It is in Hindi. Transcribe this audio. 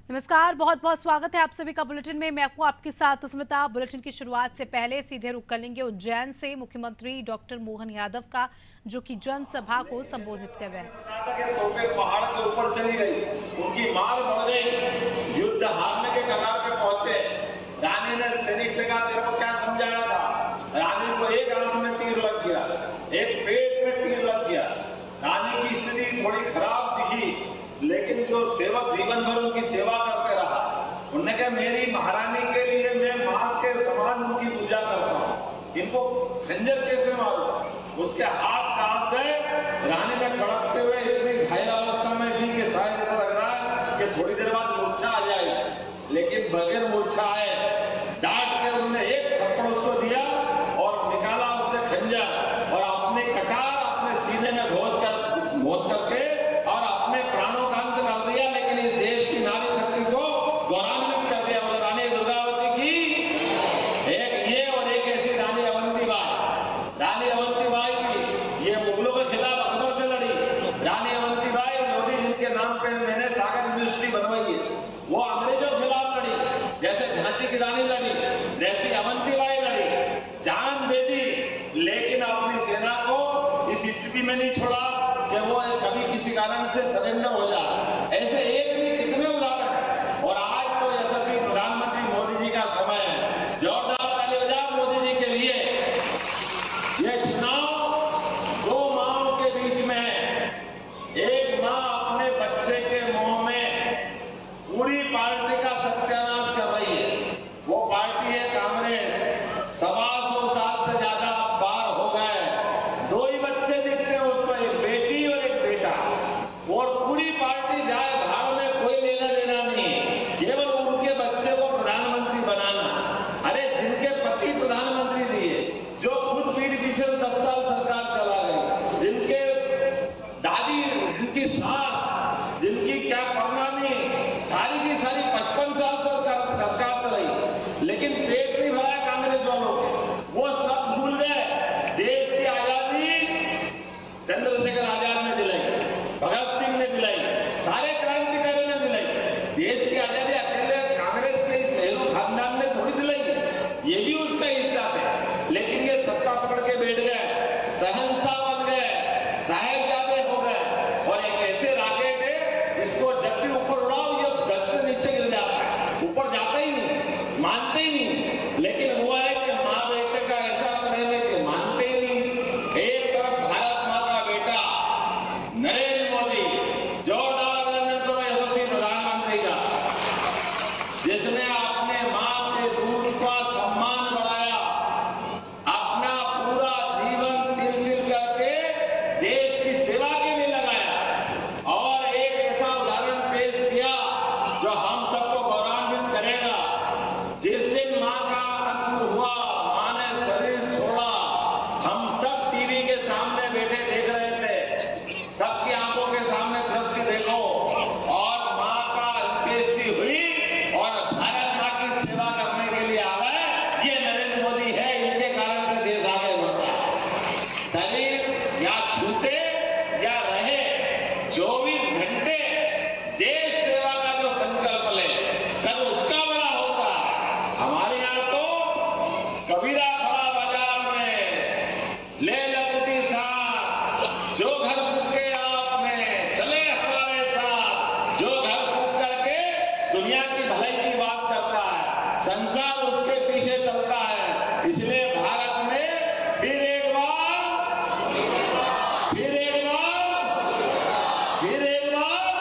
नमस्कार, बहुत बहुत स्वागत है आप सभी का बुलेटिन में। मैं आपको आपके साथ स्मिता। बुलेटिन की शुरुआत से पहले सीधे रुख कर लेंगे उज्जैन से मुख्यमंत्री डॉक्टर मोहन यादव का, जो कि जनसभा को संबोधित कर रहे हैं। पहाड़ के ऊपर चली गई, उनकी मार बढ़ गई, युद्ध हारने के कगार पे पहुंचे। रानी ने सैनिक से कहा, तेरे को क्या समझाया था? रानी को एक आंख में तीर लग गया, एक पेट में तीर लग गया। रानी की स्थिति थोड़ी खराब दिखी, लेकिन जो सेवक जीवन भर उनकी सेवा करते रहा, उन्होंने कहा मेरी महारानी के लिए मैं मां के समान उनकी पूजा करता हूं, इनको खंजर कैसे मारूं? उसके हाथ कांप गए। रानी ने कड़कते हुए इतनी घायल अवस्था में थी कि शायद ऐसा लग रहा है कि थोड़ी देर बाद मूर्छा आ जाएगी, लेकिन बगैर मूर्छा आए डांट कर उन्होंने एक थप्पड़ उसको दिया और निकाला उससे खंजर और अपने कटार अपने सीने में घोष करके और अपने प्राणों का अंत कर दिया। लेकिन इस देश की नारी शक्ति को गौरवान्वित कर दिया। और रानी दुर्गावती की एक ये और एक ऐसी रानी अवंतीबाई की, ये मुगलों के खिलाफ अकबर से लड़ी। रानी अवंतीबाई, मोदी जिनके नाम पे मैंने सागर यूनिवर्सिटी बनवाई है, वो अंग्रेजों के खिलाफ लड़ी। जैसे झांसी की रानी लड़ी, वैसी अवंतीबाई लड़ी, जान दे दी, लेकिन अपनी सेना को इस स्थिति में नहीं छोड़ा कि वो कभी किसी कारण से सरेंडर हो जाए। ऐसे एक भी कितने उदाहरण हैं। और आज तो यशस्वी प्रधानमंत्री मोदी जी का समय है। जोरदार ताली बजाओ मोदी जी के लिए। ये चुनाव दो माओं के बीच में है। एक मां अपने बच्चे के मुंह में पूरी पार्टी का सत्यानाश कर रही है। वो पार्टी है कांग्रेस। 125 साल से ज्यादा बार हो गए, दो ही बच्चे दिखते हैं उसको, एक बेटी और एक बेटा, और पूरी पार्टी जाए भाग में, कोई लेना देना नहीं, केवल उनके बच्चे को प्रधानमंत्री बनाना। अरे जिनके पति प्रधानमंत्री दिए, जो खुद पीठ पीछे 10 साल सरकार चला गई, जिनके दादी, जिनकी सास, जिनकी क्या परनानी, सारी की सारी 55 साल सरकार चलाई, लेकिन पेट नहीं भरा कांग्रेस वालों के। वो सब भूल गए। देश की आजादी चंद्रशेखर आजाद ने दिलाई, भगत सिंह ने दिलाई, सारे क्रांतिकारियों ने दिलाई। देश की आजादी अकेले कांग्रेस के इस नेहरू खानदान ने थोड़ी दिलाई, ये भी उसका हिस्सा थे। लेकिन ये सत्ता पकड़ के बैठ गए, शहंशाह बन गए, साहेबजादे हो गए, और एक ऐसे रॉकेट है इसको जब भी ऊपर उड़ाओ ये 10 से नीचे गिर जाता है, ऊपर जाता ही नहीं, मानते ही नहीं। लेकिन हुआ है कि मां बेटे का ऐसा प्रेम है कि मानते ही नहीं। एक तरफ भारत मां का बेटा नरेंद्र मोदी, जोरदार अभिनंदन करो यशस्वी प्रधानमंत्री का, जिसने अपने मां के दूध का सम्मान बढ़ाया, अपना पूरा जीवन तिल करके देश की सेवा के लिए लगाया, और एक ऐसा उदाहरण पेश किया जो हम सबको गौरवान्वित करेगा। जिस दिन मां का अंत हुआ, मां ने शरीर छोड़ा, हम सब टीवी के सामने बैठे देख रहे थे, सबकी आंखों के सामने दृश्य देखो, और मां का अंत्येष्टि हुई और भारत मां की सेवा करने के लिए आ गए। ये नरेंद्र मोदी है, इनके कारण से देश आगे बढ़ रहा है। शरीर या छूटे या रहे, 24 घंटे देश सेवा का जो संकल्प ले, कल उसका बड़ा होता है। हमारे यहाँ तो कबीरा खड़ा बाजार में, ले लकुटी साथ, जो घर फूके आपने चले हमारे साथ, जो घर फूक करके दुनिया की भलाई की बात करता है, संसार उसके पीछे चलता है। इसलिए भारत में फिर एक बार